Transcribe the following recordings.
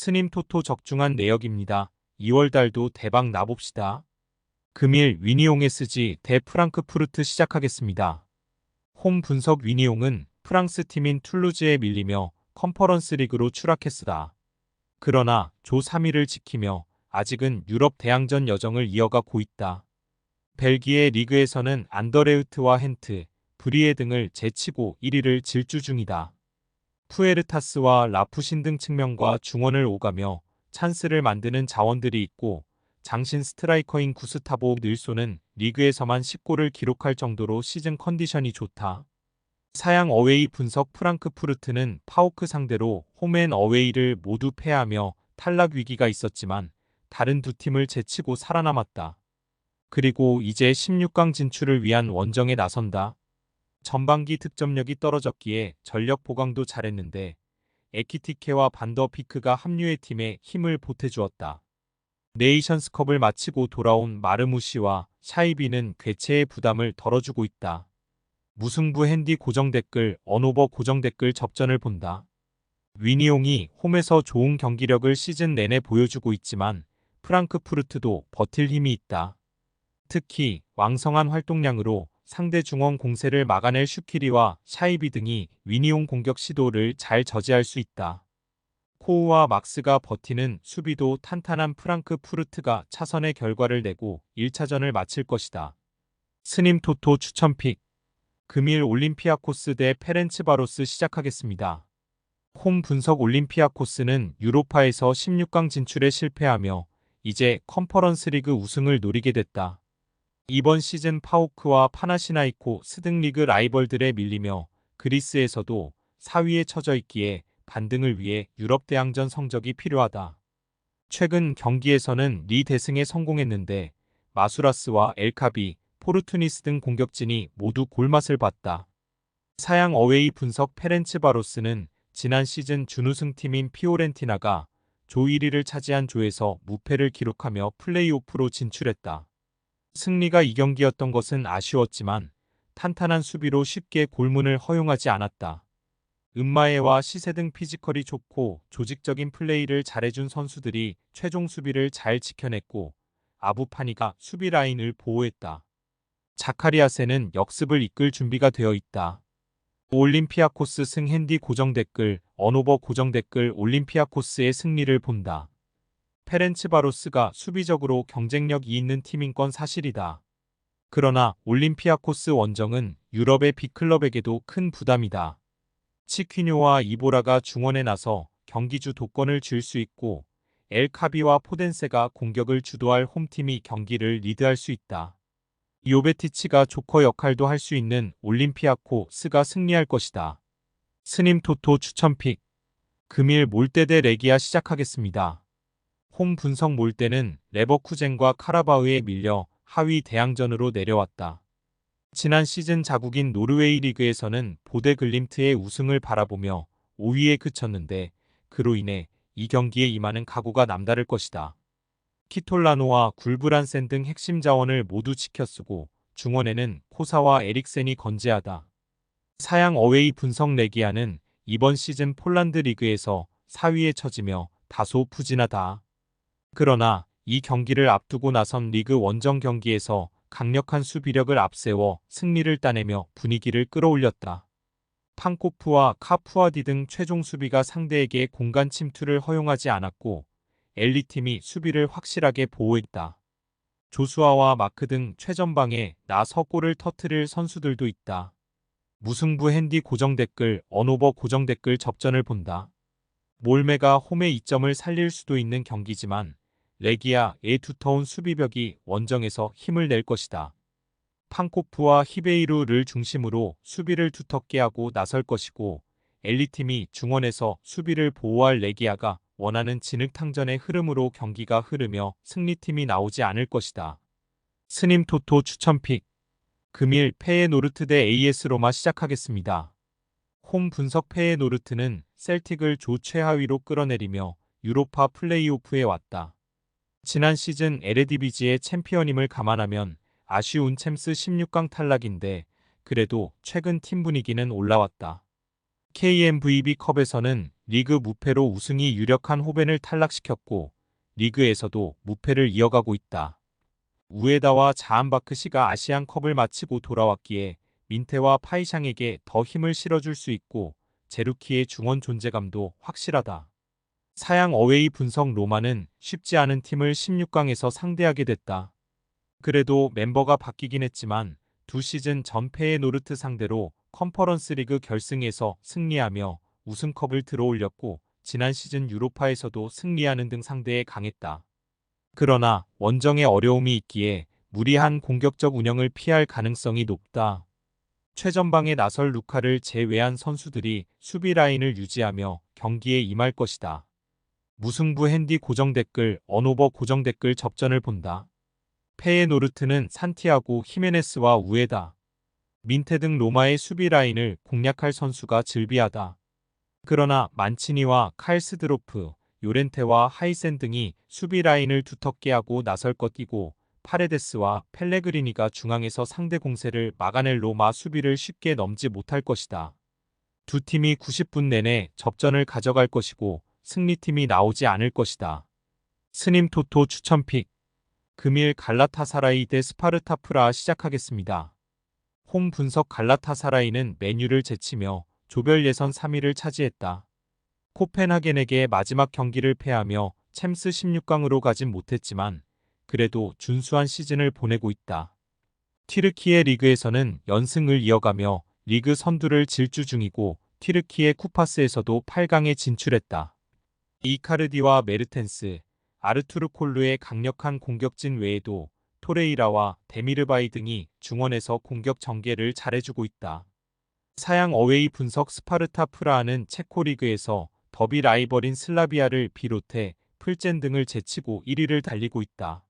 스님 토토 적중한 내역입니다. 2월달도 대박 나봅시다. 금일 위니옹 SG 대 프랑크푸르트 시작하겠습니다. 홈 분석 위니옹은 프랑스 팀인 툴루즈에 밀리며 컨퍼런스 리그로 추락했으다. 그러나 조 3위를 지키며 아직은 유럽 대항전 여정을 이어가고 있다. 벨기에 리그에서는 안더레우트와 헨트, 브리에 등을 제치고 1위를 질주 중이다. 푸에르타스와 라푸신 등 측면과 중원을 오가며 찬스를 만드는 자원들이 있고 장신 스트라이커인 구스타보 늘소는 리그에서만 10골을 기록할 정도로 시즌 컨디션이 좋다. 사양 어웨이 분석 프랑크푸르트는 파오크 상대로 홈앤 어웨이를 모두 패하며 탈락 위기가 있었지만 다른 두 팀을 제치고 살아남았다. 그리고 이제 16강 진출을 위한 원정에 나선다. 전반기 득점력이 떨어졌기에 전력 보강도 잘했는데 에키티케와 반더 피크가 합류해 팀에 힘을 보태주었다. 네이션스컵을 마치고 돌아온 마르무시와 샤이비는 괴체의 부담을 덜어주고 있다. 무승부 핸디 고정 댓글, 언오버 고정 댓글 접전을 본다. 위니옹이 홈에서 좋은 경기력을 시즌 내내 보여주고 있지만 프랑크푸르트도 버틸 힘이 있다. 특히 왕성한 활동량으로 상대 중원 공세를 막아낼 슈키리와 샤이비 등이 위니옹 공격 시도를 잘 저지할 수 있다. 코우와 막스가 버티는 수비도 탄탄한 프랑크푸르트가 차선의 결과를 내고 1차전을 마칠 것이다. 스님 토토 추천픽. 금일 올림피아코스 대 페렌츠바로스 시작하겠습니다. 홈 분석 올림피아코스는 유로파에서 16강 진출에 실패하며 이제 컨퍼런스 리그 우승을 노리게 됐다. 이번 시즌 파오크와 파나시나이코스 등 리그 라이벌들에 밀리며 그리스에서도 4위에 처져 있기에 반등을 위해 유럽 대항전 성적이 필요하다. 최근 경기에서는 리 대승에 성공했는데 마수라스와 엘카비, 포르투니스 등 공격진이 모두 골맛을 봤다. 사양 어웨이 분석 페렌츠바로스는 지난 시즌 준우승팀인 피오렌티나가 조 1위를 차지한 조에서 무패를 기록하며 플레이오프로 진출했다. 승리가 이 경기였던 것은 아쉬웠지만 탄탄한 수비로 쉽게 골문을 허용하지 않았다. 은마에와 시세 등 피지컬이 좋고 조직적인 플레이를 잘해준 선수들이 최종 수비를 잘 지켜냈고 아부파니가 수비 라인을 보호했다. 자카리아세는 역습을 이끌 준비가 되어 있다. 올림피아코스 승 핸디 고정 댓글, 언오버 고정 댓글 올림피아코스의 승리를 본다. 페렌츠바로스가 수비적으로 경쟁력이 있는 팀인 건 사실이다. 그러나 올림피아코스 원정은 유럽의 빅클럽에게도 큰 부담이다. 치퀴뇨와 이보라가 중원에 나서 경기주 독권을 쥘 수 있고 엘카비와 포덴세가 공격을 주도할 홈팀이 경기를 리드할 수 있다. 요베티치가 조커 역할도 할 수 있는 올림피아코스가 승리할 것이다. 스님 토토 추천픽. 금일 몰대 대 레기아 시작하겠습니다. 홈 분석 몰대는 레버쿠젠과 카라바흐에 밀려 하위 대항전으로 내려왔다. 지난 시즌 자국인 노르웨이 리그에서는 보데 글림트의 우승을 바라보며 5위에 그쳤는데 그로 인해 이 경기에 임하는 각오가 남다를 것이다. 키톨라노와 굴브란센 등 핵심 자원을 모두 지켜쓰고 중원에는 코사와 에릭센이 건재하다. 사양 어웨이 분석 레기아는 이번 시즌 폴란드 리그에서 4위에 처지며 다소 부진하다. 그러나 이 경기를 앞두고 나선 리그 원정 경기에서 강력한 수비력을 앞세워 승리를 따내며 분위기를 끌어올렸다. 판코프와 카푸아디 등 최종 수비가 상대에게 공간 침투를 허용하지 않았고 엘리팀이 수비를 확실하게 보호했다. 조수아와 마크 등 최전방에 나서골을 터트릴 선수들도 있다. 무승부 핸디 고정 댓글, 언오버 고정 댓글 접전을 본다. 몰메가 홈의 이점을 살릴 수도 있는 경기지만 레기아의 두터운 수비벽이 원정에서 힘을 낼 것이다. 판코프와 히베이루를 중심으로 수비를 두텁게 하고 나설 것이고 엘리팀이 중원에서 수비를 보호할 레기아가 원하는 진흙탕전의 흐름으로 경기가 흐르며 승리팀이 나오지 않을 것이다. 스님 토토 추천픽. 금일 페예노르트 대 AS 로마 시작하겠습니다. 홈 분석 페예노르트는 셀틱을 조 최하위로 끌어내리며 유로파 플레이오프에 왔다. 지난 시즌 에레디비지의 챔피언임을 감안하면 아쉬운 챔스 16강 탈락인데 그래도 최근 팀 분위기는 올라왔다. KMVB 컵에서는 리그 무패로 우승이 유력한 호벤을 탈락시켰고 리그에서도 무패를 이어가고 있다. 우에다와 자한바크시가 아시안컵을 마치고 돌아왔기에 민테와 파이샹에게 더 힘을 실어줄 수 있고 제루키의 중원 존재감도 확실하다. 사양 어웨이 분석 로마는 쉽지 않은 팀을 16강에서 상대하게 됐다. 그래도 멤버가 바뀌긴 했지만 두 시즌 전패의 노르트 상대로 컨퍼런스 리그 결승에서 승리하며 우승컵을 들어올렸고 지난 시즌 유로파에서도 승리하는 등 상대에 강했다. 그러나 원정에 어려움이 있기에 무리한 공격적 운영을 피할 가능성이 높다. 최전방에 나설 루카를 제외한 선수들이 수비 라인을 유지하며 경기에 임할 것이다. 무승부 핸디 고정 댓글 언오버 고정 댓글 접전을 본다. 페에노르트는 산티아고 히메네스와 우에다, 민테 등 로마의 수비 라인을 공략할 선수가 즐비하다. 그러나 만치니와 칼스드로프, 요렌테와 하이센 등이 수비 라인을 두텁게 하고 나설 것이고 파레데스와 펠레그리니가 중앙에서 상대 공세를 막아낼 로마 수비를 쉽게 넘지 못할 것이다. 두 팀이 90분 내내 접전을 가져갈 것이고 승리팀이 나오지 않을 것이다. 스님 토토 추천픽 금일 갈라타사라이 대 스파르타 프라하 시작하겠습니다. 홈 분석 갈라타사라이는 맨유를 제치며 조별 예선 3위를 차지했다. 코펜하겐에게 마지막 경기를 패하며 챔스 16강으로 가진 못했지만 그래도 준수한 시즌을 보내고 있다. 튀르키예 리그에서는 연승을 이어가며 리그 선두를 질주 중이고 튀르키예 쿠파스에서도 8강에 진출했다. 이카르디와 메르텐스, 아르투르 콜루의 강력한 공격진 외에도 토레이라와 데미르바이 등이 중원에서 공격 전개를 잘해주고 있다. 사양 어웨이 분석 스파르타 프라하는 체코 리그에서 더비 라이벌인 슬라비아를 비롯해 풀젠 등을 제치고 1위를 달리고 있다.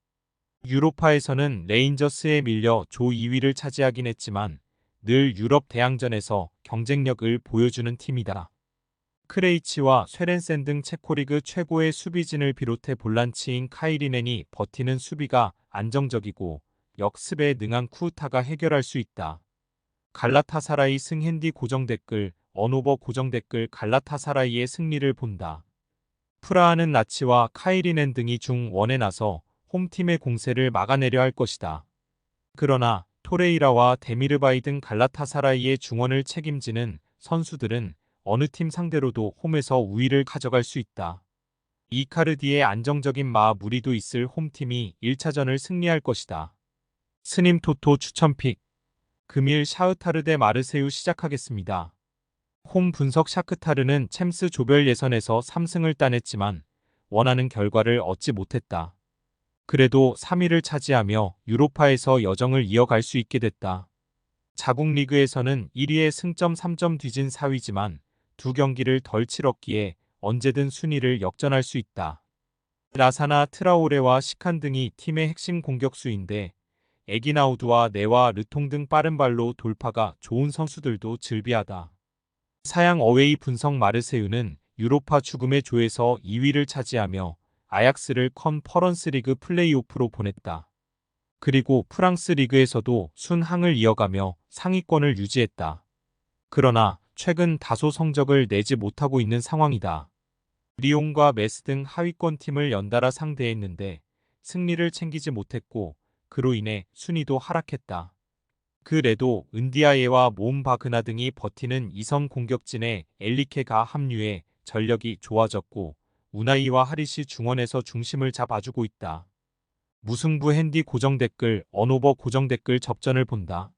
유로파에서는 레인저스에 밀려 조 2위를 차지하긴 했지만 늘 유럽 대항전에서 경쟁력을 보여주는 팀이다. 크레이치와 쇠렌센 등 체코리그 최고의 수비진을 비롯해 볼란치인 카이리넨이 버티는 수비가 안정적이고 역습에 능한 쿠우타가 해결할 수 있다. 갈라타사라이 승핸디 고정 댓글 언오버 고정 댓글 갈라타사라이의 승리를 본다. 프라하는 나치와 카이리넨 등이 중1에 나서 홈팀의 공세를 막아내려 할 것이다. 그러나 토레이라와 데미르바이 등 갈라타사라이의 중원을 책임지는 선수들은 어느 팀 상대로도 홈에서 우위를 가져갈 수 있다. 이카르디의 안정적인 무리도 있을 홈팀이 1차전을 승리할 것이다. 스님 토토 추천픽 금일 샤흐타르 대 마르세유 시작하겠습니다. 홈 분석 샤크타르는 챔스 조별 예선에서 3승을 따냈지만 원하는 결과를 얻지 못했다. 그래도 3위를 차지하며 유로파에서 여정을 이어갈 수 있게 됐다. 자국 리그에서는 1위에 승점 3점 뒤진 4위지만 두 경기를 덜 치렀기에 언제든 순위를 역전할 수 있다. 라사나 트라오레와 시칸 등이 팀의 핵심 공격수인데 에기나우드와 네와 르통 등 빠른 발로 돌파가 좋은 선수들도 즐비하다. 사양 어웨이 분석 마르세유는 유로파 죽음의 조에서 2위를 차지하며 아약스를 컨퍼런스 리그 플레이오프로 보냈다. 그리고 프랑스 리그에서도 순항을 이어가며 상위권을 유지했다. 그러나 최근 다소 성적을 내지 못하고 있는 상황이다. 리옹과 메스 등 하위권 팀을 연달아 상대했는데 승리를 챙기지 못했고 그로 인해 순위도 하락했다. 그래도 은디아예와 모음바그나 등이 버티는 이선 공격진에 엘리케가 합류해 전력이 좋아졌고 우나이와 하리시 중원에서 중심을 잡아주고 있다. 무승부 핸디 고정 댓글 언오버 고정 댓글 접전을 본다.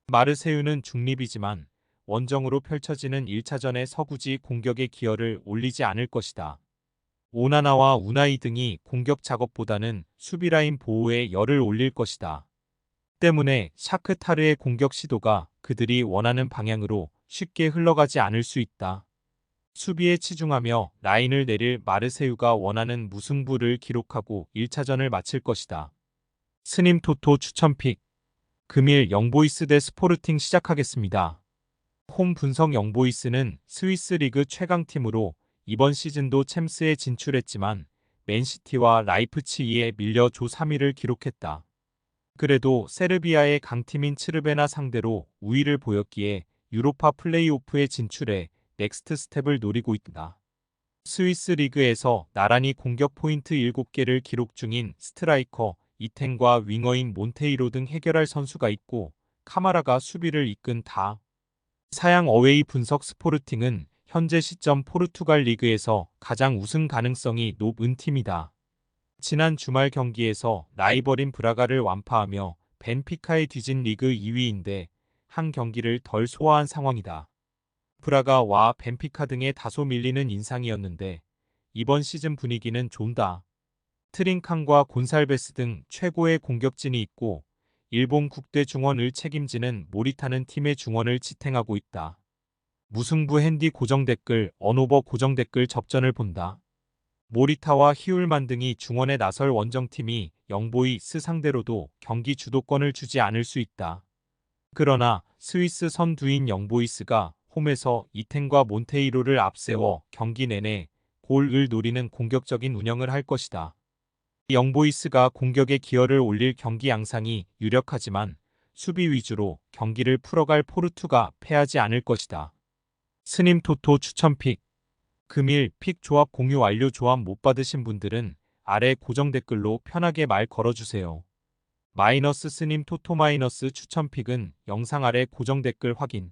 마르세유는 중립이지만 원정으로 펼쳐지는 1차전의 서구지 공격의 기여를 올리지 않을 것이다. 오나나와 우나이 등이 공격 작업보다는 수비라인 보호에 열을 올릴 것이다. 때문에 샤크타르의 공격 시도가 그들이 원하는 방향으로 쉽게 흘러가지 않을 수 있다. 수비에 치중하며 라인을 내릴 마르세유가 원하는 무승부를 기록하고 1차전을 마칠 것이다. 스님 토토 추천픽 금일 영보이스 대 스포르팅 시작하겠습니다. 홈 분석 영보이스는 스위스 리그 최강팀으로 이번 시즌도 챔스에 진출했지만 맨시티와 라이프치히에 밀려 조 3위를 기록했다. 그래도 세르비아의 강팀인 츠르베나 상대로 우위를 보였기에 유로파 플레이오프에 진출해 넥스트 스텝을 노리고 있다. 스위스 리그에서 나란히 공격 포인트 7개를 기록 중인 스트라이커 이텐과 윙어인 몬테이로 등 해결할 선수가 있고 카마라가 수비를 이끈 다. 사양 어웨이 분석 스포르팅은 현재 시점 포르투갈 리그에서 가장 우승 가능성이 높은 팀이다. 지난 주말 경기에서 라이벌인 브라가를 완파하며 벤피카에 뒤진 리그 2위인데 한 경기를 덜 소화한 상황이다. 브라가와 벤피카 등에 다소 밀리는 인상이었는데 이번 시즌 분위기는 좋다. 트링칸과 곤살베스 등 최고의 공격진이 있고 일본 국대 중원을 책임지는 모리타는 팀의 중원을 지탱하고 있다. 무승부 핸디 고정 댓글 언오버 고정 댓글 접전을 본다. 모리타와 히울만 등이 중원에 나설 원정팀이 영보이스 상대로도 경기 주도권을 주지 않을 수 있다. 그러나 스위스 선두인 영보이스가 홈에서 이텐과 몬테이로를 앞세워 경기 내내 골을 노리는 공격적인 운영을 할 것이다. 영보이스가 공격에 기여를 올릴 경기 양상이 유력하지만 수비 위주로 경기를 풀어갈 포르투가 패하지 않을 것이다. 스님 토토 추천픽 금일 픽 조합 공유 완료. 조합 못 받으신 분들은 아래 고정 댓글로 편하게 말 걸어주세요. 마이너스 스님 토토 마이너스 추천픽은 영상 아래 고정 댓글 확인.